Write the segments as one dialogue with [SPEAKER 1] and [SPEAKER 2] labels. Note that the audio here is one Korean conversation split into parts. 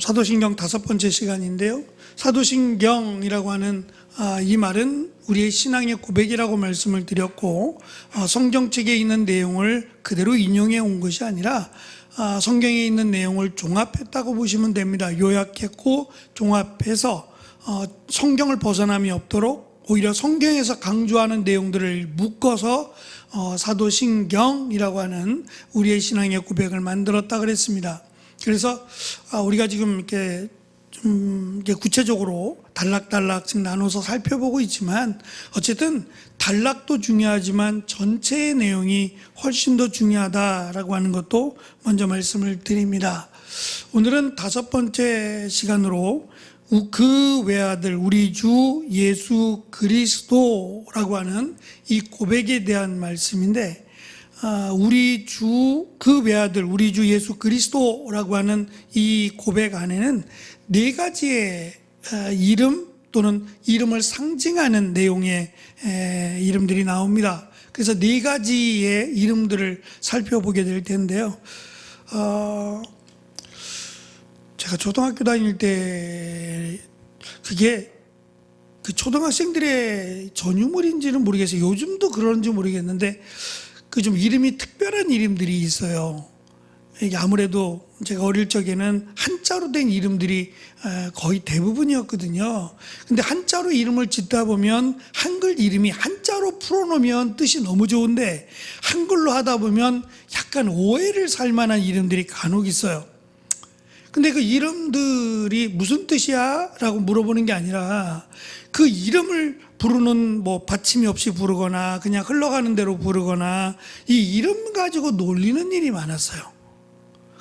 [SPEAKER 1] 사도신경 5번째 시간인데요. 사도신경이라고 하는 이 말은 우리의 신앙의 고백이라고 말씀을 드렸고, 성경책에 있는 내용을 그대로 인용해 온 것이 아니라 성경에 있는 내용을 종합했다고 보시면 됩니다. 요약했고 종합해서 성경을 벗어남이 없도록 오히려 성경에서 강조하는 내용들을 묶어서 사도신경이라고 하는 우리의 신앙의 고백을 만들었다 그랬습니다. 그래서 우리가 지금 이렇게 좀 구체적으로 단락단락 지금 나눠서 살펴보고 있지만, 어쨌든 단락도 중요하지만 전체의 내용이 훨씬 더 중요하다라고 하는 것도 먼저 말씀을 드립니다. 오늘은 5번째 시간으로 그 외아들 우리 주 예수 그리스도라고 하는 이 고백에 대한 말씀인데, 우리 주 그 외아들 우리 주 예수 그리스도라고 하는 이 고백 안에는 4가지의 이름 또는 이름을 상징하는 내용의 이름들이 나옵니다. 그래서 4가지의 이름들을 살펴보게 될 텐데요. 제가 초등학교 다닐 때 그게 그 초등학생들의 전유물인지는 모르겠어요. 요즘도 그런지 모르겠는데 그 좀 이름이 특별한 이름들이 있어요. 이게 아무래도 제가 어릴 적에는 한자로 된 이름들이 거의 대부분이었거든요. 근데 한자로 이름을 짓다 보면 한글 이름이 한자로 풀어놓으면 뜻이 너무 좋은데 한글로 하다 보면 약간 오해를 살 만한 이름들이 간혹 있어요. 근데 그 이름들이 무슨 뜻이야? 라고 물어보는 게 아니라 그 이름을 부르는 받침이 없이 부르거나 그냥 흘러가는 대로 부르거나 이 이름 가지고 놀리는 일이 많았어요.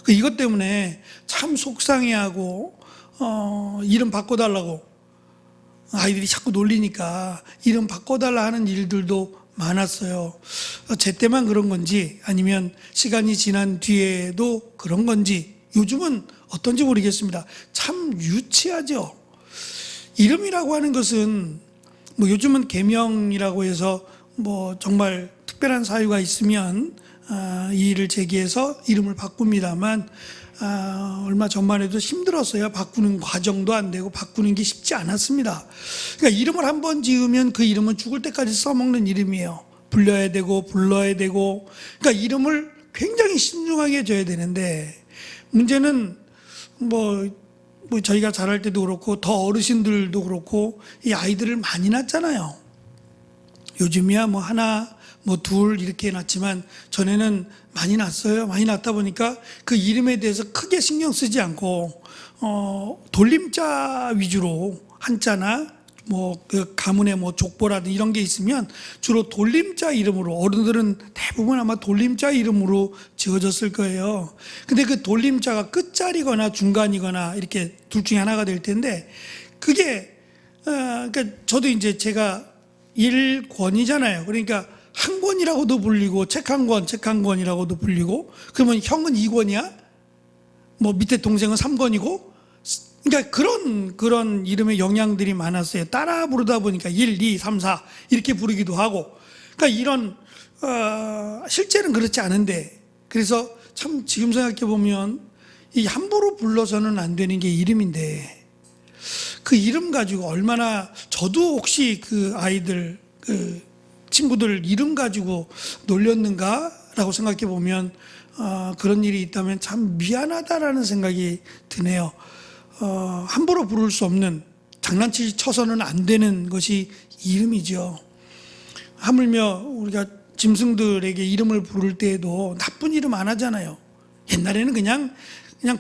[SPEAKER 1] 이것 때문에 참 속상해하고 이름 바꿔달라고 아이들이 자꾸 놀리니까 이름 바꿔달라 하는 일들도 많았어요. 제 때만 그런 건지 아니면 시간이 지난 뒤에도 그런 건지 요즘은 어떤지 모르겠습니다. 참 유치하죠. 이름이라고 하는 것은 요즘은 계명이라고 해서 정말 특별한 사유가 있으면 이 일을 제기해서 이름을 바꿉니다만, 얼마 전만 해도 힘들었어요. 바꾸는 과정도 안 되고 바꾸는 게 쉽지 않았습니다. 그러니까 이름을 한번 지으면 그 이름은 죽을 때까지 써먹는 이름이에요. 불려야 되고 불러야 되고, 그러니까 이름을 굉장히 신중하게 줘야 되는데, 문제는 저희가 자랄 때도 그렇고 더 어르신들도 그렇고 이 아이들을 많이 낳잖아요. 요즘이야 하나 둘 이렇게 낳지만 전에는 많이 낳았어요. 많이 낳다 보니까 그 이름에 대해서 크게 신경 쓰지 않고 돌림자 위주로 한자나 그 가문에 족보라든 이런 게 있으면 주로 돌림자 이름으로, 어른들은 대부분 아마 돌림자 이름으로 지어졌을 거예요. 근데 그 돌림자가 끝자리거나 중간이거나 이렇게 둘 중에 하나가 될 텐데, 그게 그러니까 저도 이제 제가 1권이잖아요. 그러니까 한 권이라고도 불리고 책 한 권이라고도 불리고, 그러면 형은 2권이야? 밑에 동생은 3권이고, 그러니까 그런 이름의 영향들이 많았어요. 따라 부르다 보니까 1, 2, 3, 4 이렇게 부르기도 하고. 그러니까 이런 실제는 그렇지 않은데, 그래서 참 지금 생각해 보면 이 함부로 불러서는 안 되는 게 이름인데, 그 이름 가지고 얼마나, 저도 혹시 그 아이들 그 친구들 이름 가지고 놀렸는가라고 생각해 보면 그런 일이 있다면 참 미안하다라는 생각이 드네요. 함부로 부를 수 없는, 장난치 쳐서는 안 되는 것이 이름이죠. 하물며 우리가 짐승들에게 이름을 부를 때에도 나쁜 이름 안 하잖아요. 옛날에는 그냥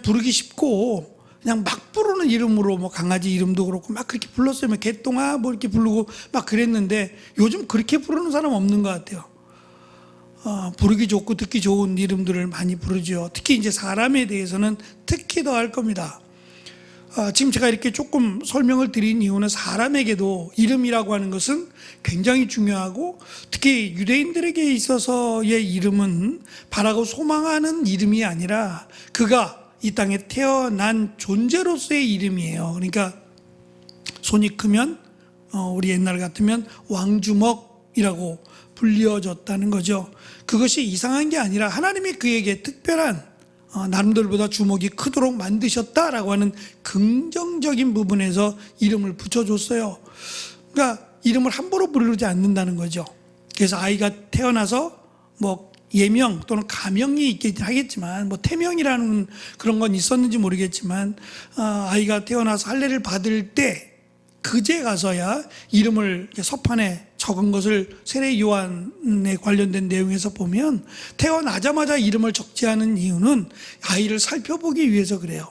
[SPEAKER 1] 부르기 쉽고 그냥 막 부르는 이름으로 강아지 이름도 그렇고 막 그렇게 불렀어요. 개똥아 이렇게 부르고 막 그랬는데 요즘 그렇게 부르는 사람 없는 것 같아요. 부르기 좋고 듣기 좋은 이름들을 많이 부르죠. 특히 이제 사람에 대해서는 특히 더 할 겁니다. 지금 제가 이렇게 조금 설명을 드린 이유는 사람에게도 이름이라고 하는 것은 굉장히 중요하고, 특히 유대인들에게 있어서의 이름은 바라고 소망하는 이름이 아니라 그가 이 땅에 태어난 존재로서의 이름이에요. 그러니까 손이 크면 우리 옛날 같으면 왕주먹이라고 불려졌다는 거죠. 그것이 이상한 게 아니라 하나님이 그에게 특별한 남들보다 주먹이 크도록 만드셨다라고 하는 긍정적인 부분에서 이름을 붙여줬어요. 그러니까 이름을 함부로 부르지 않는다는 거죠. 그래서 아이가 태어나서 뭐 예명 또는 가명이 있긴 하겠지만 뭐 태명이라는 그런 건 있었는지 모르겠지만 아이가 태어나서 할례를 받을 때 그제 가서야 이름을 서판에 적은 것을 세례 요한에 관련된 내용에서 보면 태어나자마자 이름을 적지 않은 이유는 아이를 살펴보기 위해서 그래요.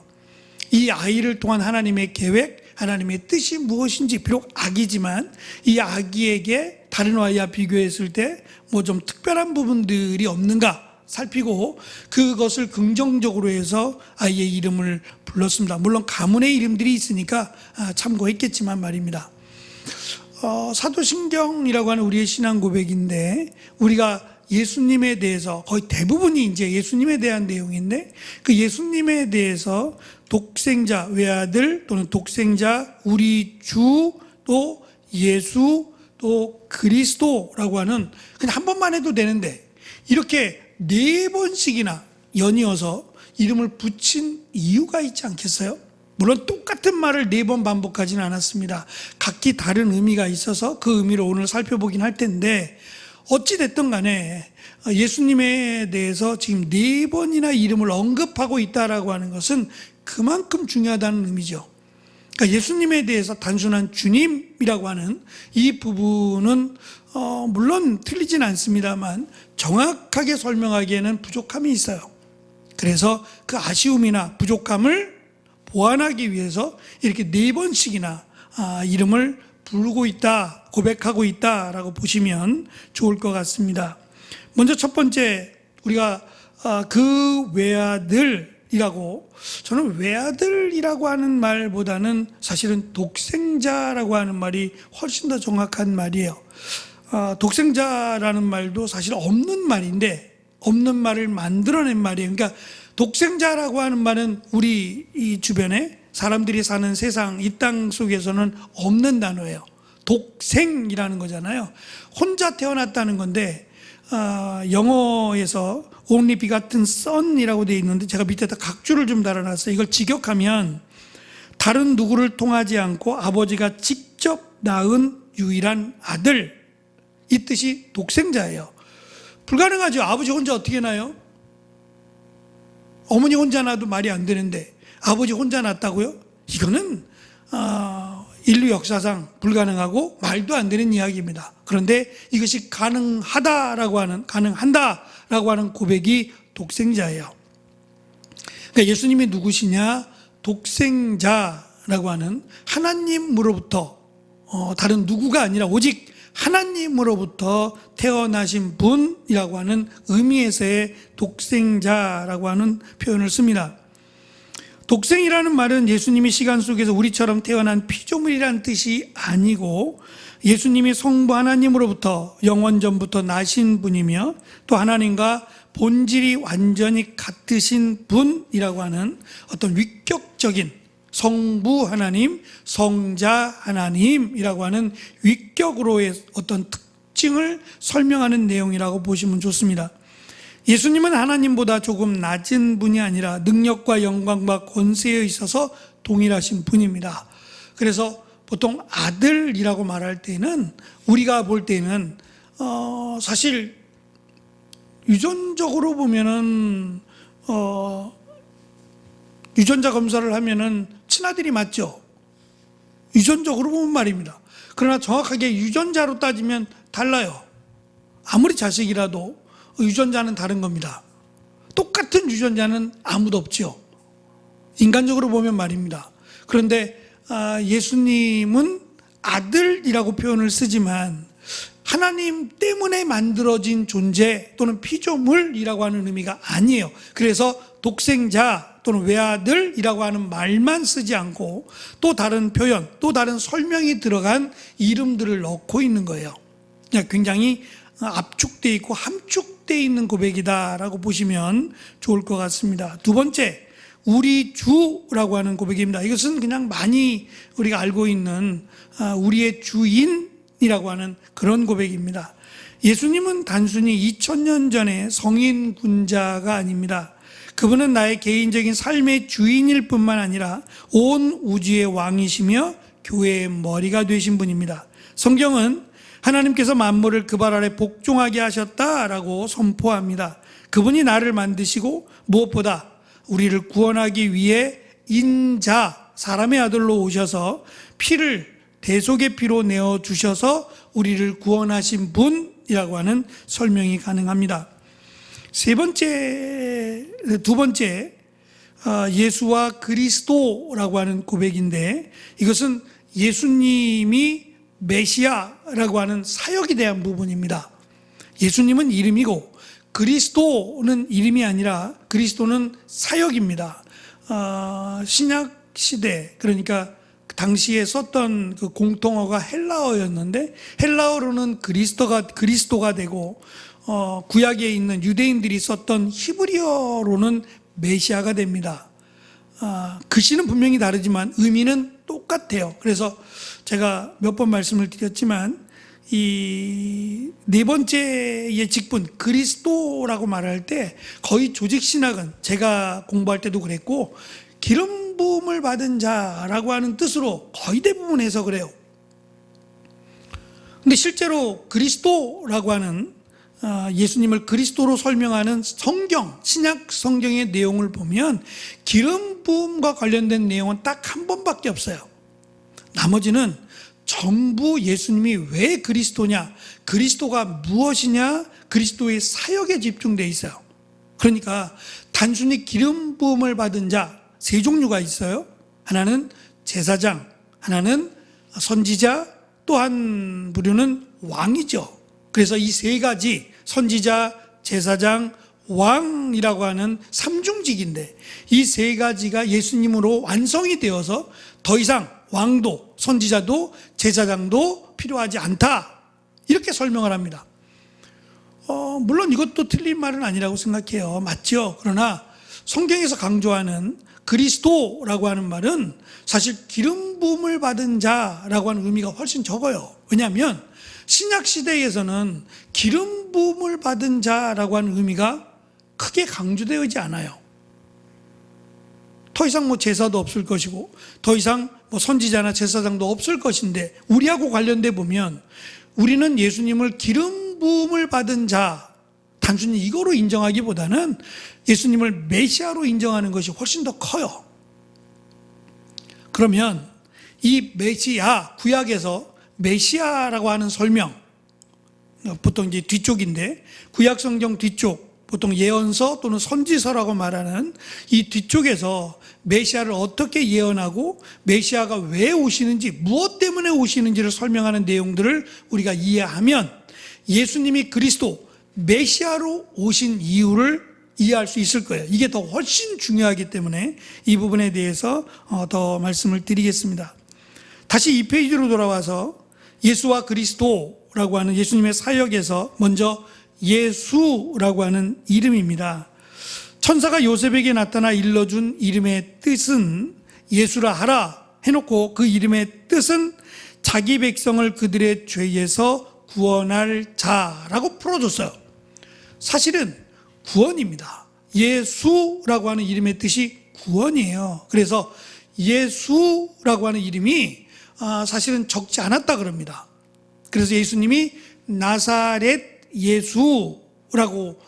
[SPEAKER 1] 이 아이를 통한 하나님의 계획, 하나님의 뜻이 무엇인지, 비록 아기지만 이 아기에게 다른 아이와 비교했을 때 뭐 좀 특별한 부분들이 없는가 살피고 그것을 긍정적으로 해서 아이의 이름을 불렀습니다. 물론 가문의 이름들이 있으니까 참고했겠지만 말입니다. 사도신경이라고 하는 우리의 신앙 고백인데 우리가 예수님에 대해서 거의 대부분이 이제 예수님에 대한 내용인데 그 예수님에 대해서 독생자, 외아들 또는 독생자, 우리 주, 또 예수, 또 그리스도라고 하는 그냥 한 번만 해도 되는데 이렇게 4번씩이나 연이어서 이름을 붙인 이유가 있지 않겠어요? 물론 똑같은 말을 4번 반복하지는 않았습니다. 각기 다른 의미가 있어서 그 의미를 오늘 살펴보긴 할 텐데 어찌 됐든 간에 예수님에 대해서 지금 4번이나 이름을 언급하고 있다라고 하는 것은 그만큼 중요하다는 의미죠. 그러니까 예수님에 대해서 단순한 주님이라고 하는 이 부분은 물론 틀리진 않습니다만 정확하게 설명하기에는 부족함이 있어요. 그래서 그 아쉬움이나 부족함을 보완하기 위해서 이렇게 4번씩이나 이름을 부르고 있다, 고백하고 있다라고 보시면 좋을 것 같습니다. 먼저 첫 번째 우리가 그 외아들이라고, 저는 외아들이라고 하는 말보다는 사실은 독생자라고 하는 말이 훨씬 더 정확한 말이에요. 독생자라는 말도 사실 없는 말인데 없는 말을 만들어낸 말이에요. 그러니까 독생자라고 하는 말은 우리 이 주변에 사람들이 사는 세상, 이 땅 속에서는 없는 단어예요. 독생이라는 거잖아요. 혼자 태어났다는 건데 영어에서 only begotten son이라고 되어 있는데 제가 밑에다 각주를 좀 달아놨어요. 이걸 직역하면 다른 누구를 통하지 않고 아버지가 직접 낳은 유일한 아들, 이 뜻이 독생자예요. 불가능하죠. 아버지 혼자 어떻게 낳아요? 어머니 혼자 낳아도 말이 안 되는데 아버지 혼자 낳았다고요? 이거는 인류 역사상 불가능하고 말도 안 되는 이야기입니다. 그런데 이것이 가능하다라고 하는 고백이 독생자예요. 그러니까 예수님이 누구시냐? 독생자라고 하는 하나님으로부터 다른 누구가 아니라 오직 하나님으로부터 태어나신 분이라고 하는 의미에서의 독생자라고 하는 표현을 씁니다. 독생이라는 말은 예수님이 시간 속에서 우리처럼 태어난 피조물이란 뜻이 아니고 예수님이 성부 하나님으로부터 영원전부터 나신 분이며 또 하나님과 본질이 완전히 같으신 분이라고 하는 어떤 위격적인 성부 하나님, 성자 하나님이라고 하는 위격으로의 어떤 특징을 설명하는 내용이라고 보시면 좋습니다. 예수님은 하나님보다 조금 낮은 분이 아니라 능력과 영광과 권세에 있어서 동일하신 분입니다. 그래서 보통 아들이라고 말할 때는 우리가 볼 때는 사실 유전적으로 보면은 유전자 검사를 하면은 친아들이 맞죠. 유전적으로 보면 말입니다. 그러나 정확하게 유전자로 따지면 달라요. 아무리 자식이라도 유전자는 다른 겁니다. 똑같은 유전자는 아무도 없죠. 인간적으로 보면 말입니다. 그런데 예수님은 아들이라고 표현을 쓰지만 하나님 때문에 만들어진 존재 또는 피조물이라고 하는 의미가 아니에요. 그래서 독생자 또는 외아들이라고 하는 말만 쓰지 않고 또 다른 표현, 또 다른 설명이 들어간 이름들을 넣고 있는 거예요. 굉장히 압축되어 있고 함축되어 있는 고백이다라고 보시면 좋을 것 같습니다. 두 번째, 우리 주라고 하는 고백입니다. 이것은 그냥 많이 우리가 알고 있는 우리의 주인이라고 하는 그런 고백입니다. 예수님은 단순히 2000년 전에 성인 군자가 아닙니다. 그분은 나의 개인적인 삶의 주인일 뿐만 아니라 온 우주의 왕이시며 교회의 머리가 되신 분입니다. 성경은 하나님께서 만물을 그 발 아래 복종하게 하셨다라고 선포합니다. 그분이 나를 만드시고 무엇보다 우리를 구원하기 위해 인자, 사람의 아들로 오셔서 피를 대속의 피로 내어주셔서 우리를 구원하신 분이라고 하는 설명이 가능합니다. 두 번째, 예수와 그리스도라고 하는 고백인데, 이것은 예수님이 메시아라고 하는 사역에 대한 부분입니다. 예수님은 이름이고 그리스도는 이름이 아니라 그리스도는 사역입니다. 신약 시대, 그러니까 당시에 썼던 그 공통어가 헬라어였는데, 헬라어로는 그리스도가 되고, 구약에 있는 유대인들이 썼던 히브리어로는 메시아가 됩니다. 글씨는 분명히 다르지만 의미는 똑같아요. 그래서 제가 몇 번 말씀을 드렸지만, 이 네 번째의 직분, 그리스도라고 말할 때 거의 조직신학은 제가 공부할 때도 그랬고, 기름 부음을 받은 자라고 하는 뜻으로 거의 대부분 해석을 해요. 근데 실제로 그리스도라고 하는 예수님을 그리스도로 설명하는 성경, 신약 성경의 내용을 보면 기름 부음과 관련된 내용은 딱 한 번밖에 없어요. 나머지는 전부 예수님이 왜 그리스도냐, 그리스도가 무엇이냐, 그리스도의 사역에 집중되어 있어요. 그러니까 단순히 기름 부음을 받은 자 세 종류가 있어요. 하나는 제사장, 하나는 선지자, 또 한 부류는 왕이죠. 그래서 이 세 가지, 선지자, 제사장, 왕이라고 하는 삼중직인데, 이 세 가지가 예수님으로 완성이 되어서 더 이상 왕도, 선지자도, 제사장도 필요하지 않다, 이렇게 설명을 합니다. 물론 이것도 틀린 말은 아니라고 생각해요. 맞죠? 그러나 성경에서 강조하는 그리스도라고 하는 말은 사실 기름 부음을 받은 자라고 하는 의미가 훨씬 적어요. 왜냐하면 신약 시대에서는 기름 부음을 받은 자라고 하는 의미가 크게 강조되어 있지 않아요. 더 이상 제사도 없을 것이고, 더 이상 선지자나 제사장도 없을 것인데, 우리하고 관련돼 보면 우리는 예수님을 기름 부음을 받은 자, 단순히 이거로 인정하기보다는 예수님을 메시아로 인정하는 것이 훨씬 더 커요. 그러면 이 메시아, 구약에서 메시아라고 하는 설명, 보통 이제 뒤쪽인데, 구약 성경 뒤쪽, 보통 예언서 또는 선지서라고 말하는 이 뒤쪽에서 메시아를 어떻게 예언하고 메시아가 왜 오시는지, 무엇 때문에 오시는지를 설명하는 내용들을 우리가 이해하면 예수님이 그리스도, 메시아로 오신 이유를 이해할 수 있을 거예요. 이게 더 훨씬 중요하기 때문에 이 부분에 대해서 더 말씀을 드리겠습니다. 다시 이 페이지로 돌아와서 예수와 그리스도라고 하는 예수님의 사역에서 먼저 예수라고 하는 이름입니다. 천사가 요셉에게 나타나 일러준 이름의 뜻은 예수라 하라 해놓고, 그 이름의 뜻은 자기 백성을 그들의 죄에서 구원할 자라고 풀어줬어요. 사실은 구원입니다. 예수라고 하는 이름의 뜻이 구원이에요. 그래서 예수라고 하는 이름이 사실은 적지 않았다 그럽니다. 그래서 예수님이 나사렛 예수라고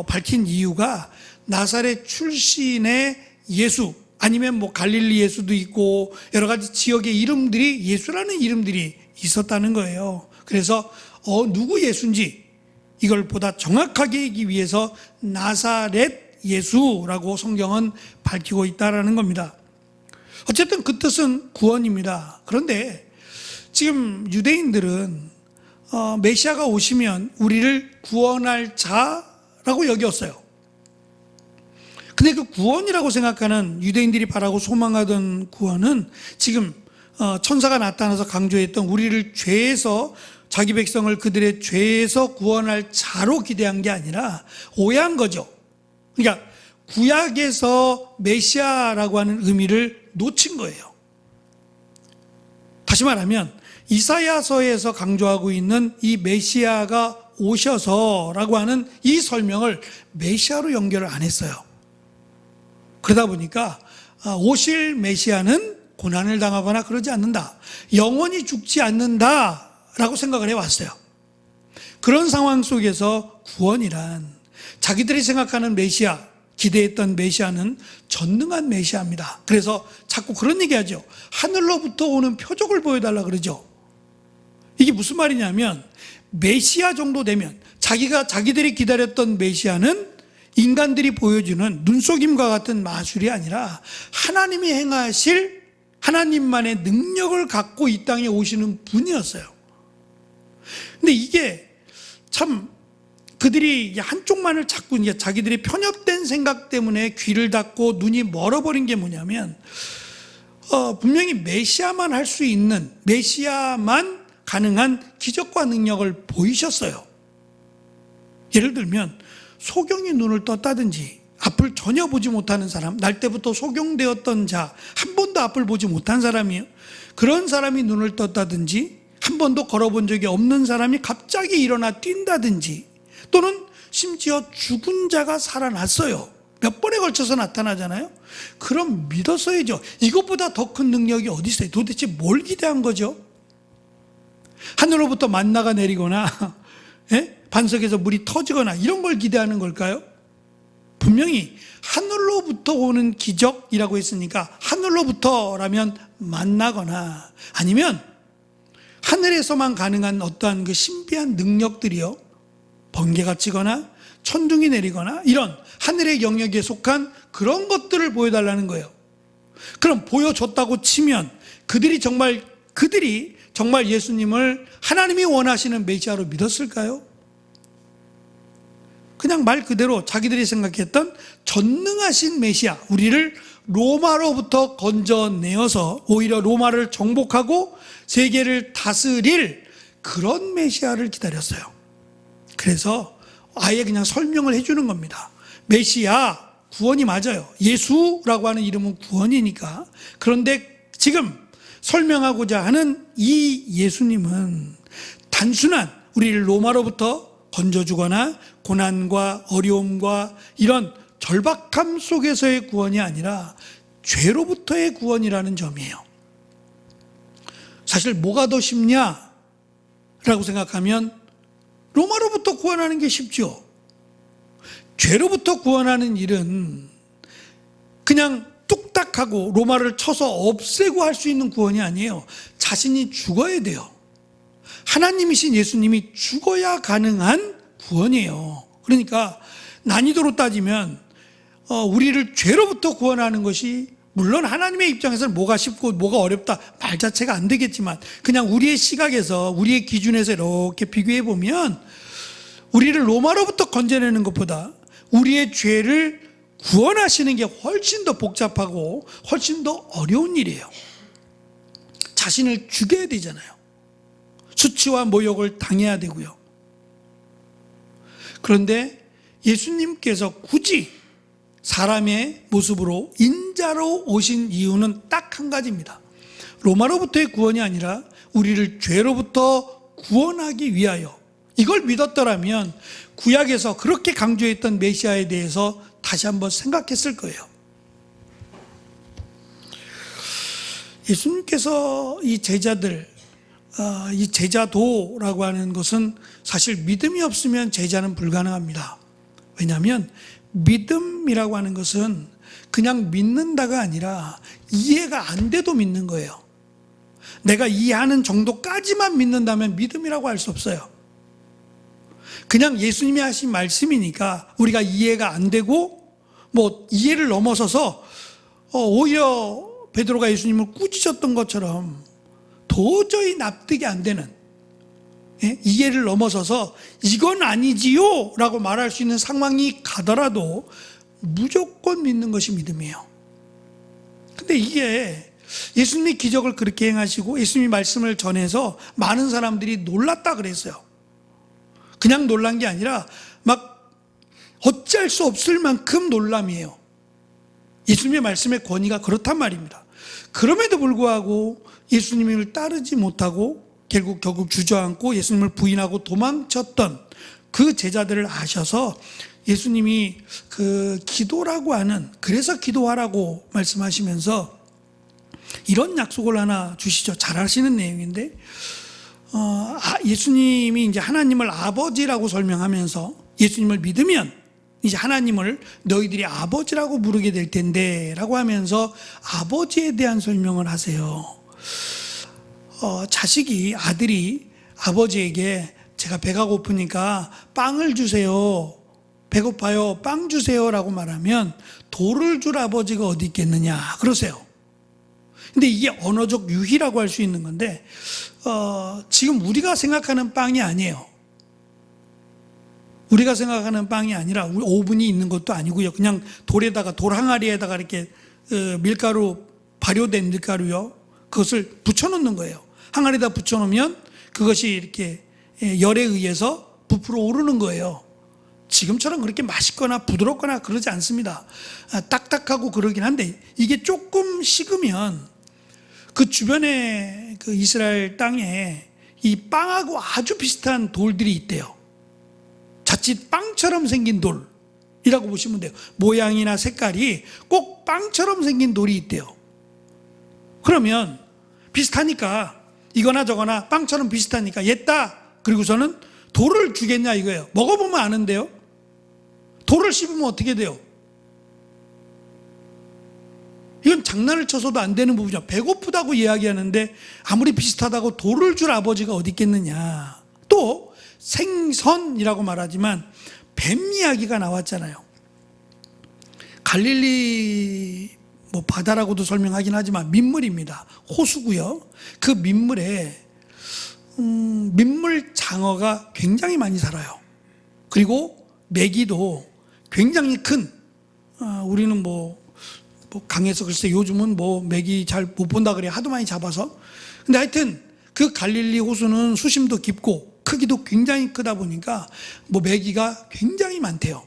[SPEAKER 1] 밝힌 이유가 나사렛 출신의 예수, 아니면 갈릴리 예수도 있고 여러 가지 지역의 이름들이, 예수라는 이름들이 있었다는 거예요. 그래서 누구 예수인지 이걸 보다 정확하게 하기 위해서 나사렛 예수라고 성경은 밝히고 있다는 겁니다. 어쨌든 그 뜻은 구원입니다. 그런데 지금 유대인들은 메시아가 오시면 우리를 구원할 자라고 여겼어요. 근데 그 구원이라고 생각하는, 유대인들이 바라고 소망하던 구원은 지금 천사가 나타나서 강조했던 우리를 죄에서, 자기 백성을 그들의 죄에서 구원할 자로 기대한 게 아니라 오해한 거죠. 그러니까 구약에서 메시아라고 하는 의미를 놓친 거예요. 다시 말하면 이사야서에서 강조하고 있는 이 메시아가 오셔서라고 하는 이 설명을 메시아로 연결을 안 했어요. 그러다 보니까 오실 메시아는 고난을 당하거나 그러지 않는다. 영원히 죽지 않는다라고 생각을 해왔어요. 그런 상황 속에서 구원이란 자기들이 생각하는 메시아, 기대했던 메시아는 전능한 메시아입니다. 그래서 자꾸 그런 얘기하죠. 하늘로부터 오는 표적을 보여달라 그러죠. 이게 무슨 말이냐면 메시아 정도 되면 자기들이 기다렸던 메시아는 인간들이 보여주는 눈속임과 같은 마술이 아니라 하나님이 행하실 하나님만의 능력을 갖고 이 땅에 오시는 분이었어요. 근데 이게 참 그들이 한쪽만을 자꾸 이제 자기들이 편협된 생각 때문에 귀를 닫고 눈이 멀어버린 게 뭐냐면 분명히 메시아만 할 수 있는, 메시아만 가능한 기적과 능력을 보이셨어요. 예를 들면 소경이 눈을 떴다든지, 앞을 전혀 보지 못하는 사람, 날 때부터 소경되었던 자, 한 번도 앞을 보지 못한 사람이에요. 그런 사람이 눈을 떴다든지, 한 번도 걸어본 적이 없는 사람이 갑자기 일어나 뛴다든지, 또는 심지어 죽은 자가 살아났어요. 몇 번에 걸쳐서 나타나잖아요. 그럼 믿었어야죠. 이것보다 더 큰 능력이 어디 있어요? 도대체 뭘 기대한 거죠? 하늘로부터 만나가 내리거나 반석에서 물이 터지거나 이런 걸 기대하는 걸까요? 분명히 하늘로부터 오는 기적이라고 했으니까 하늘로부터라면 만나거나 아니면 하늘에서만 가능한 어떠한 그 신비한 능력들이요, 번개가 치거나 천둥이 내리거나 이런 하늘의 영역에 속한 그런 것들을 보여달라는 거예요. 그럼 보여줬다고 치면 그들이 정말 예수님을 하나님이 원하시는 메시아로 믿었을까요? 그냥 말 그대로 자기들이 생각했던 전능하신 메시아, 우리를 로마로부터 건져내어서 오히려 로마를 정복하고 세계를 다스릴 그런 메시아를 기다렸어요. 그래서 아예 그냥 설명을 해주는 겁니다. 메시아, 구원이 맞아요. 예수라고 하는 이름은 구원이니까. 그런데 지금 설명하고자 하는 이 예수님은 단순한 우리를 로마로부터 건져주거나 고난과 어려움과 이런 절박함 속에서의 구원이 아니라 죄로부터의 구원이라는 점이에요. 사실 뭐가 더 쉽냐라고 생각하면 로마로부터 구원하는 게 쉽죠. 죄로부터 구원하는 일은 그냥 뚝딱하고 로마를 쳐서 없애고 할 수 있는 구원이 아니에요. 자신이 죽어야 돼요. 하나님이신 예수님이 죽어야 가능한 구원이에요. 그러니까 난이도로 따지면 우리를 죄로부터 구원하는 것이 물론 하나님의 입장에서는 뭐가 쉽고 뭐가 어렵다 말 자체가 안 되겠지만 그냥 우리의 시각에서 우리의 기준에서 이렇게 비교해 보면 우리를 로마로부터 건져내는 것보다 우리의 죄를 구원하시는 게 훨씬 더 복잡하고 훨씬 더 어려운 일이에요. 자신을 죽여야 되잖아요. 수치와 모욕을 당해야 되고요. 그런데 예수님께서 굳이 사람의 모습으로 인자로 오신 이유는 딱 한 가지입니다. 로마로부터의 구원이 아니라 우리를 죄로부터 구원하기 위하여. 이걸 믿었더라면 구약에서 그렇게 강조했던 메시아에 대해서 다시 한번 생각했을 거예요. 예수님께서 이 제자들, 이 제자도라고 하는 것은 사실 믿음이 없으면 제자는 불가능합니다. 왜냐하면 믿음이라고 하는 것은 그냥 믿는다가 아니라 이해가 안 돼도 믿는 거예요. 내가 이해하는 정도까지만 믿는다면 믿음이라고 할 수 없어요. 그냥 예수님이 하신 말씀이니까 우리가 이해가 안 되고 이해를 넘어서서 오히려 베드로가 예수님을 꾸짖었던 것처럼 도저히 납득이 안 되는 이해를 넘어서서 이건 아니지요 라고 말할 수 있는 상황이 가더라도 무조건 믿는 것이 믿음이에요. 근데 이게 예수님이 기적을 그렇게 행하시고 예수님이 말씀을 전해서 많은 사람들이 놀랐다 그랬어요. 그냥 놀란 게 아니라 막 어찌할 수 없을 만큼 놀람이에요. 예수님의 말씀의 권위가 그렇단 말입니다. 그럼에도 불구하고 예수님을 따르지 못하고 결국 주저앉고 예수님을 부인하고 도망쳤던 그 제자들을 아셔서 예수님이 그 기도라고 하는, 그래서 기도하라고 말씀하시면서 이런 약속을 하나 주시죠. 잘 아시는 내용인데, 예수님이 이제 하나님을 아버지라고 설명하면서 예수님을 믿으면 이제 하나님을 너희들이 아버지라고 부르게 될 텐데 라고 하면서 아버지에 대한 설명을 하세요. 아들이 아버지에게 제가 배가 고프니까 빵을 주세요, 배고파요, 빵 주세요 라고 말하면 돌을 줄 아버지가 어디 있겠느냐 그러세요. 근데 이게 언어적 유희라고 할 수 있는 건데, 지금 우리가 생각하는 빵이 아니에요. 우리가 생각하는 빵이 아니라 오븐이 있는 것도 아니고요. 그냥 돌 항아리에다가 이렇게 밀가루, 발효된 밀가루요, 그것을 붙여놓는 거예요. 항아리에다 붙여놓으면 그것이 이렇게 열에 의해서 부풀어 오르는 거예요. 지금처럼 그렇게 맛있거나 부드럽거나 그러지 않습니다. 딱딱하고 그러긴 한데, 이게 조금 식으면 그 주변에 그 이스라엘 땅에 이 빵하고 아주 비슷한 돌들이 있대요. 자칫 빵처럼 생긴 돌이라고 보시면 돼요. 모양이나 색깔이 꼭 빵처럼 생긴 돌이 있대요. 그러면 비슷하니까, 이거나 저거나 빵처럼 비슷하니까 옛다, 그리고서는 돌을 주겠냐 이거예요. 먹어보면 아는데요, 돌을 씹으면 어떻게 돼요? 이건 장난을 쳐서도 안 되는 부분이죠. 배고프다고 이야기하는데 아무리 비슷하다고 돌을 줄 아버지가 어디 있겠느냐. 또 생선이라고 말하지만 뱀 이야기가 나왔잖아요. 갈릴리 바다라고도 설명하긴 하지만 민물입니다. 호수고요. 그 민물에 민물 장어가 굉장히 많이 살아요. 그리고 메기도 굉장히 큰, 우리는 강에서 글쎄 요즘은 메기 잘 못 본다 그래, 하도 많이 잡아서. 근데 하여튼 그 갈릴리 호수는 수심도 깊고 크기도 굉장히 크다 보니까 메기가 굉장히 많대요.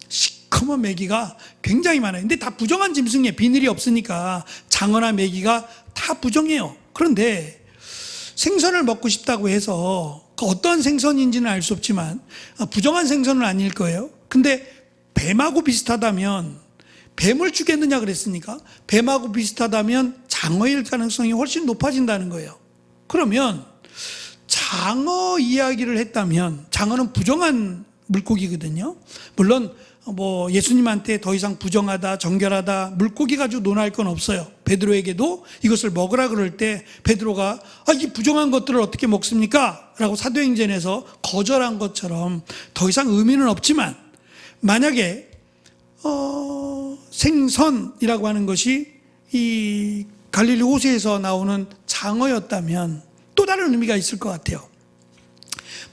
[SPEAKER 1] 시커먼 메기가 굉장히 많아요. 근데 다 부정한 짐승이에요. 비늘이 없으니까 장어나 메기가 다 부정해요. 그런데 생선을 먹고 싶다고 해서 그 어떤 생선인지는 알 수 없지만 부정한 생선은 아닐 거예요. 근데 뱀하고 비슷하다면 뱀을 주겠느냐 그랬으니까 뱀하고 비슷하다면 장어일 가능성이 훨씬 높아진다는 거예요. 그러면 장어 이야기를 했다면, 장어는 부정한 물고기거든요. 물론 예수님한테 더 이상 부정하다, 정결하다, 물고기 가지고 논할 건 없어요. 베드로에게도 이것을 먹으라 그럴 때 베드로가 이 부정한 것들을 어떻게 먹습니까? 라고 사도행전에서 거절한 것처럼 더 이상 의미는 없지만, 만약에 생선이라고 하는 것이 이 갈릴리 호수에서 나오는 장어였다면 또 다른 의미가 있을 것 같아요.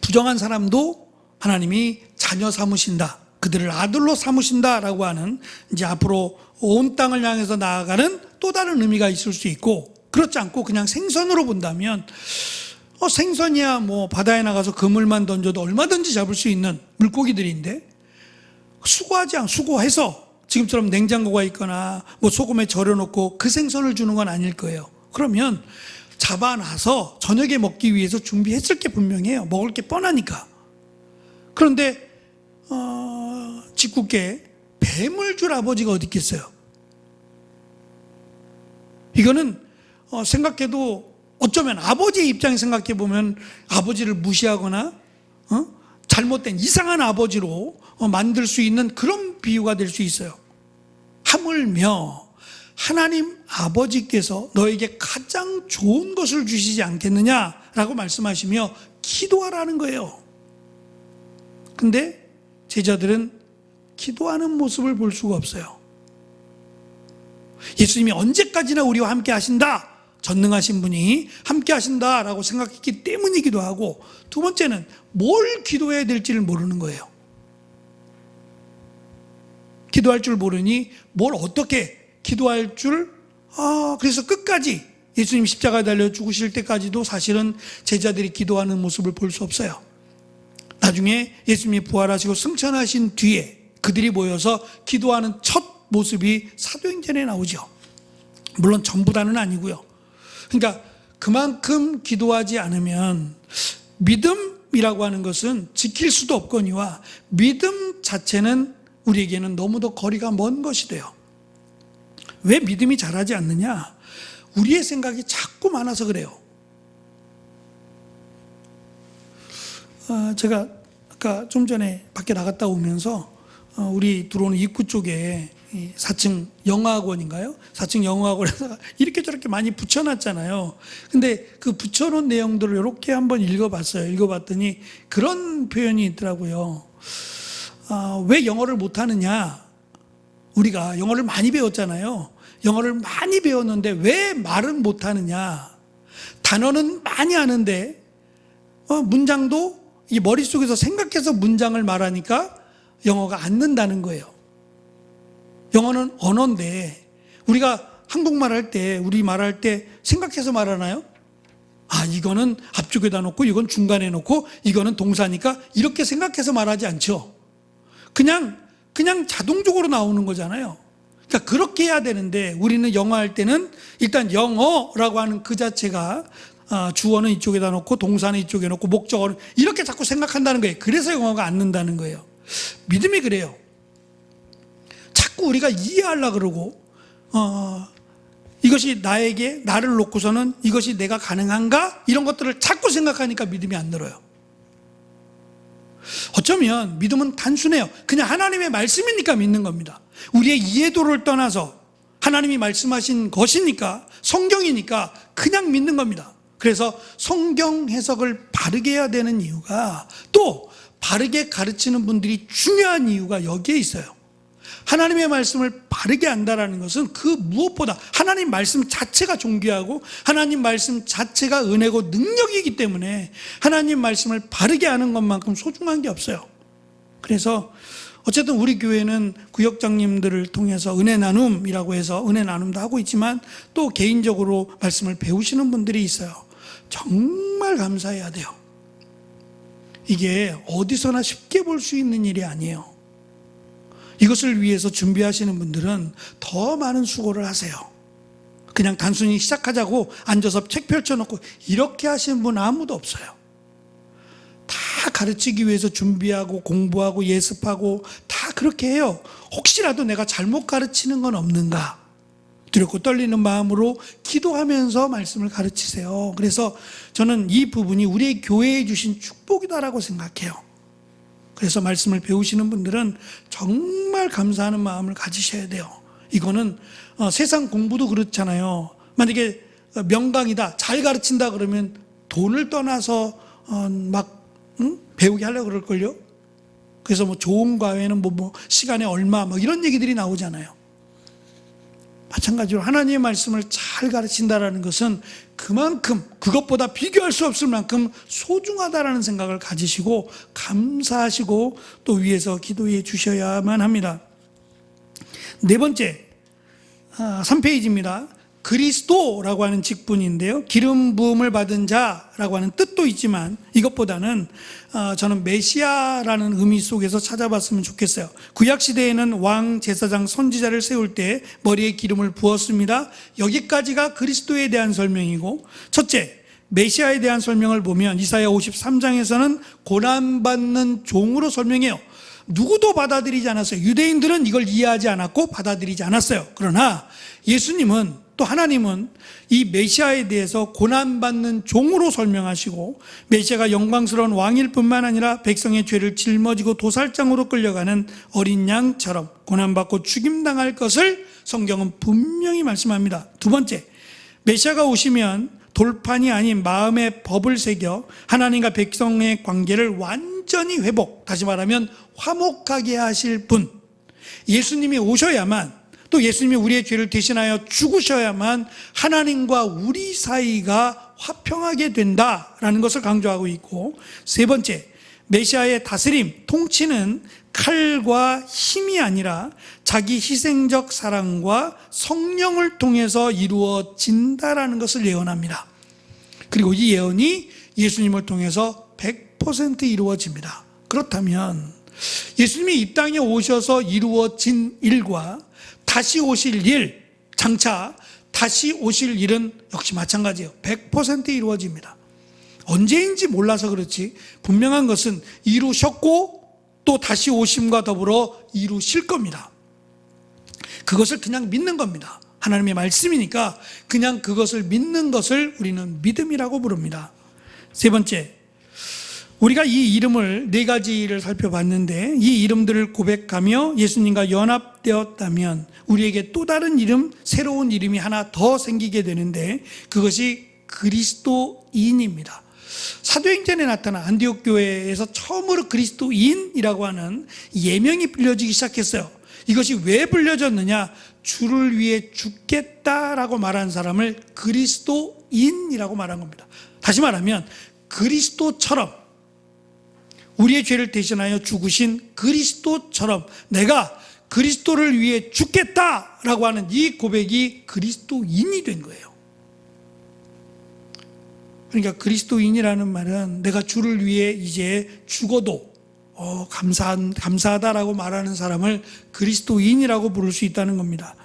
[SPEAKER 1] 부정한 사람도 하나님이 자녀 삼으신다, 그들을 아들로 삼으신다라고 하는, 이제 앞으로 온 땅을 향해서 나아가는 또 다른 의미가 있을 수 있고, 그렇지 않고 그냥 생선으로 본다면 생선이야 바다에 나가서 그물만 던져도 얼마든지 잡을 수 있는 물고기들인데, 수고해서 지금처럼 냉장고가 있거나 소금에 절여놓고 그 생선을 주는 건 아닐 거예요. 그러면 잡아놔서 저녁에 먹기 위해서 준비했을 게 분명해요. 먹을 게 뻔하니까. 그런데 짓궂게 뱀을 줄 아버지가 어디 있겠어요? 이거는 생각해도, 어쩌면 아버지의 입장에 생각해 보면 아버지를 무시하거나 잘못된 이상한 아버지로 만들 수 있는 그런 비유가 될 수 있어요. 하물며 하나님 아버지께서 너에게 가장 좋은 것을 주시지 않겠느냐라고 말씀하시며 기도하라는 거예요. 근데 제자들은 기도하는 모습을 볼 수가 없어요. 예수님이 언제까지나 우리와 함께 하신다, 전능하신 분이 함께 하신다라고 생각했기 때문이기도 하고, 두 번째는 뭘 기도해야 될지를 모르는 거예요. 기도할 줄 모르니 뭘 어떻게 기도할 줄, 그래서 끝까지 예수님 십자가에 달려 죽으실 때까지도 사실은 제자들이 기도하는 모습을 볼 수 없어요. 나중에 예수님이 부활하시고 승천하신 뒤에 그들이 모여서 기도하는 첫 모습이 사도행전에 나오죠. 물론 전부 다는 아니고요. 그러니까 그만큼 기도하지 않으면 믿음 믿음이라고 하는 것은 지킬 수도 없거니와 믿음 자체는 우리에게는 너무도 거리가 먼 것이 돼요. 왜 믿음이 자라지 않느냐? 우리의 생각이 자꾸 많아서 그래요. 제가 아까 좀 전에 밖에 나갔다 오면서 우리 들어오는 입구 쪽에 4층 영어학원인가요? 4층 영어학원에서 이렇게 저렇게 많이 붙여놨잖아요. 근데 그 붙여놓은 내용들을 이렇게 한번 읽어봤어요. 읽어봤더니 그런 표현이 있더라고요. 왜 영어를 못하느냐? 우리가 영어를 많이 배웠잖아요. 영어를 많이 배웠는데 왜 말은 못하느냐? 단어는 많이 아는데 문장도 이 머릿속에서 생각해서 문장을 말하니까 영어가 안 는다는 거예요. 영어는 언어인데 우리가 한국말 할 때, 우리 말할 때 생각해서 말하나요? 이거는 앞쪽에다 놓고 이건 중간에 놓고 이거는 동사니까 이렇게 생각해서 말하지 않죠. 그냥 자동적으로 나오는 거잖아요. 그러니까 그렇게 해야 되는데 우리는 영어 할 때는 일단 영어라고 하는 그 자체가 주어는 이쪽에다 놓고 동사는 이쪽에 놓고 목적어는 이렇게 자꾸 생각한다는 거예요. 그래서 영어가 안 는다는 거예요. 믿음이 그래요. 자꾸 우리가 이해하려고 그러고 이것이 나를 놓고서는 이것이 내가 가능한가? 이런 것들을 자꾸 생각하니까 믿음이 안 늘어요. 어쩌면 믿음은 단순해요. 그냥 하나님의 말씀이니까 믿는 겁니다. 우리의 이해도를 떠나서 하나님이 말씀하신 것이니까, 성경이니까 그냥 믿는 겁니다. 그래서 성경 해석을 바르게 해야 되는 이유가, 또 바르게 가르치는 분들이 중요한 이유가 여기에 있어요. 하나님의 말씀을 바르게 안다라는 것은 그 무엇보다 하나님 말씀 자체가 존귀하고 하나님 말씀 자체가 은혜고 능력이기 때문에 하나님 말씀을 바르게 아는 것만큼 소중한 게 없어요. 그래서 어쨌든 우리 교회는 구역장님들을 통해서 은혜 나눔이라고 해서 은혜 나눔도 하고 있지만 또 개인적으로 말씀을 배우시는 분들이 있어요. 정말 감사해야 돼요. 이게 어디서나 쉽게 볼 수 있는 일이 아니에요. 이것을 위해서 준비하시는 분들은 더 많은 수고를 하세요. 그냥 단순히 시작하자고 앉아서 책 펼쳐놓고 이렇게 하시는 분 아무도 없어요. 다 가르치기 위해서 준비하고 공부하고 예습하고 다 그렇게 해요. 혹시라도 내가 잘못 가르치는 건 없는가? 두렵고 떨리는 마음으로 기도하면서 말씀을 가르치세요. 그래서 저는 이 부분이 우리의 교회에 주신 축복이다라고 생각해요. 그래서 말씀을 배우시는 분들은 정말 감사하는 마음을 가지셔야 돼요. 이거는 세상 공부도 그렇잖아요. 만약에 명강이다, 잘 가르친다 그러면 돈을 떠나서 배우게 하려고 그럴걸요. 그래서 좋은 과외는 시간에 얼마 이런 얘기들이 나오잖아요. 마찬가지로 하나님의 말씀을 잘 가르친다라는 것은 그만큼 그것보다 비교할 수 없을 만큼 소중하다라는 생각을 가지시고 감사하시고 또 위에서 기도해 주셔야만 합니다. 네 번째 3페이지입니다. 그리스도라고 하는 직분인데요. 기름 부음을 받은 자라고 하는 뜻도 있지만 이것보다는 저는 메시아라는 의미 속에서 찾아봤으면 좋겠어요. 구약시대에는 왕, 제사장, 선지자를 세울 때 머리에 기름을 부었습니다. 여기까지가 그리스도에 대한 설명이고, 첫째, 메시아에 대한 설명을 보면 이사야 53장에서는 고난받는 종으로 설명해요. 누구도 받아들이지 않았어요. 유대인들은 이걸 이해하지 않았고 받아들이지 않았어요. 그러나 예수님은 또 하나님은 이 메시아에 대해서 고난받는 종으로 설명하시고 메시아가 영광스러운 왕일 뿐만 아니라 백성의 죄를 짊어지고 도살장으로 끌려가는 어린 양처럼 고난받고 죽임당할 것을 성경은 분명히 말씀합니다. 두 번째, 메시아가 오시면 돌판이 아닌 마음의 법을 새겨 하나님과 백성의 관계를 완전히 회복, 다시 말하면 화목하게 하실 분, 예수님이 오셔야만, 또 예수님이 우리의 죄를 대신하여 죽으셔야만 하나님과 우리 사이가 화평하게 된다라는 것을 강조하고 있고, 세 번째, 메시아의 다스림, 통치는 칼과 힘이 아니라 자기 희생적 사랑과 성령을 통해서 이루어진다라는 것을 예언합니다. 그리고 이 예언이 예수님을 통해서 100% 이루어집니다. 그렇다면 예수님이 이 땅에 오셔서 이루어진 일과 다시 오실 일, 장차 다시 오실 일은 역시 마찬가지예요. 100% 이루어집니다. 언제인지 몰라서 그렇지 분명한 것은 이루셨고 또 다시 오심과 더불어 이루실 겁니다. 그것을 그냥 믿는 겁니다. 하나님의 말씀이니까 그냥 그것을 믿는 것을 우리는 믿음이라고 부릅니다. 세 번째, 우리가 이 이름을 네 가지를 살펴봤는데 이 이름들을 고백하며 예수님과 연합되었다면 우리에게 또 다른 이름, 새로운 이름이 하나 더 생기게 되는데 그것이 그리스도인입니다. 사도행전에 나타난 안디옥 교회에서 처음으로 그리스도인이라고 하는 예명이 불려지기 시작했어요. 이것이 왜 불려졌느냐? 주를 위해 죽겠다라고 말한 사람을 그리스도인이라고 말한 겁니다. 다시 말하면 그리스도처럼 우리의 죄를 대신하여 죽으신 그리스도처럼 내가 그리스도를 위해 죽겠다라고 하는 이 고백이 그리스도인이 된 거예요. 그러니까 그리스도인이라는 말은 내가 주를 위해 이제 죽어도 감사하다라고 말하는 사람을 그리스도인이라고 부를 수 있다는 겁니다.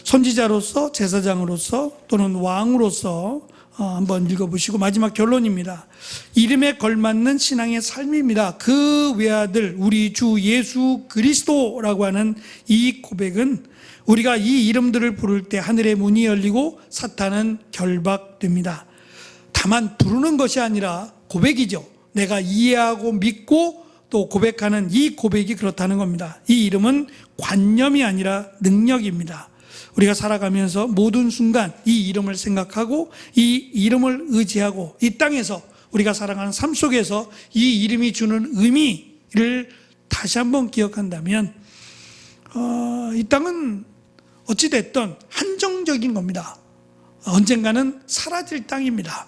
[SPEAKER 1] 선지자로서, 제사장으로서 또는 왕으로서 한번 읽어보시고 마지막 결론입니다. 이름에 걸맞는 신앙의 삶입니다. 그 외아들 우리 주 예수 그리스도라고 하는 이 고백은 우리가 이 이름들을 부를 때 하늘의 문이 열리고 사탄은 결박됩니다. 다만 부르는 것이 아니라 고백이죠. 내가 이해하고 믿고 또 고백하는 이 고백이 그렇다는 겁니다. 이 이름은 관념이 아니라 능력입니다. 우리가 살아가면서 모든 순간 이 이름을 생각하고 이 이름을 의지하고 이 땅에서 우리가 살아가는 삶 속에서 이 이름이 주는 의미를 다시 한번 기억한다면 이 땅은 어찌됐든 한정적인 겁니다. 언젠가는 사라질 땅입니다.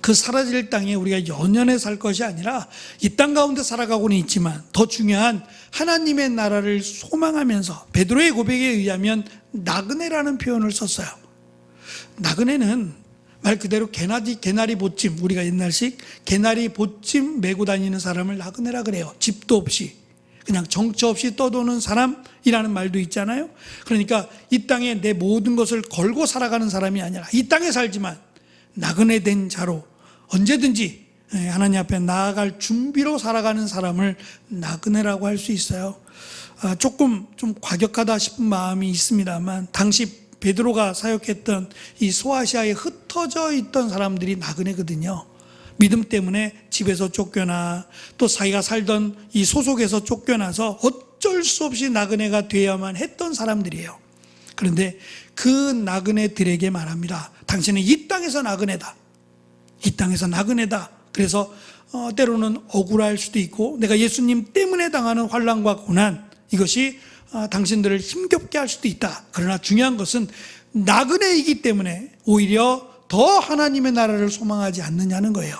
[SPEAKER 1] 그 사라질 땅에 우리가 연연해 살 것이 아니라 이 땅 가운데 살아가고는 있지만 더 중요한 하나님의 나라를 소망하면서 베드로의 고백에 의하면 나그네라는 표현을 썼어요. 나그네는 말 그대로 개나리 보찜, 우리가 옛날식 개나리 보찜 메고 다니는 사람을 나그네라 그래요. 집도 없이 그냥 정처 없이 떠도는 사람이라는 말도 있잖아요. 그러니까 이 땅에 내 모든 것을 걸고 살아가는 사람이 아니라 이 땅에 살지만 나그네 된 자로 언제든지 하나님 앞에 나아갈 준비로 살아가는 사람을 나그네라고 할 수 있어요. 조금 좀 과격하다 싶은 마음이 있습니다만 당시 베드로가 사역했던 이 소아시아에 흩어져 있던 사람들이 나그네거든요. 믿음 때문에 집에서 쫓겨나 또 자기가 살던 이 소속에서 쫓겨나서 어쩔 수 없이 나그네가 되어야만 했던 사람들이에요. 그런데 그 나그네들에게 말합니다. 당신은 이 땅에서 나그네다. 이 땅에서 나그네다. 그래서 때로는 억울할 수도 있고 내가 예수님 때문에 당하는 환난과 고난 이것이 당신들을 힘겹게 할 수도 있다. 그러나 중요한 것은 나그네이기 때문에 오히려 더 하나님의 나라를 소망하지 않느냐는 거예요.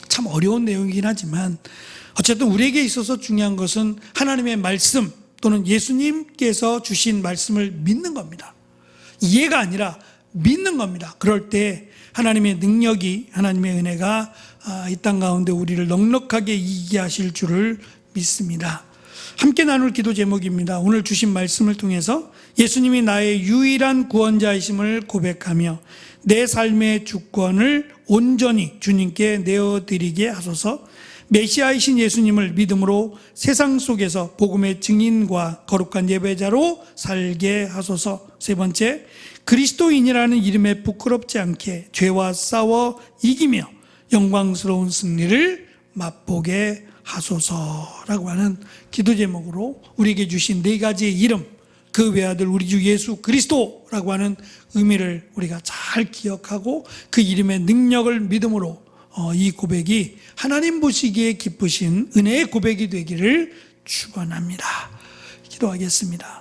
[SPEAKER 1] 참 어려운 내용이긴 하지만 어쨌든 우리에게 있어서 중요한 것은 하나님의 말씀 또는 예수님께서 주신 말씀을 믿는 겁니다. 이해가 아니라 믿는 겁니다. 그럴 때 하나님의 능력이, 하나님의 은혜가 이 땅 가운데 우리를 넉넉하게 이기게 하실 줄을 믿습니다. 함께 나눌 기도 제목입니다. 오늘 주신 말씀을 통해서 예수님이 나의 유일한 구원자이심을 고백하며 내 삶의 주권을 온전히 주님께 내어드리게 하소서. 메시아이신 예수님을 믿음으로 세상 속에서 복음의 증인과 거룩한 예배자로 살게 하소서. 세 번째, 그리스도인이라는 이름에 부끄럽지 않게 죄와 싸워 이기며 영광스러운 승리를 맛보게 하소서라고 하는 기도 제목으로 우리에게 주신 네 가지의 이름, 그 외아들 우리 주 예수 그리스도라고 하는 의미를 우리가 잘 기억하고 그 이름의 능력을 믿음으로 이 고백이 하나님 보시기에 기쁘신 은혜의 고백이 되기를 축원합니다. 기도하겠습니다.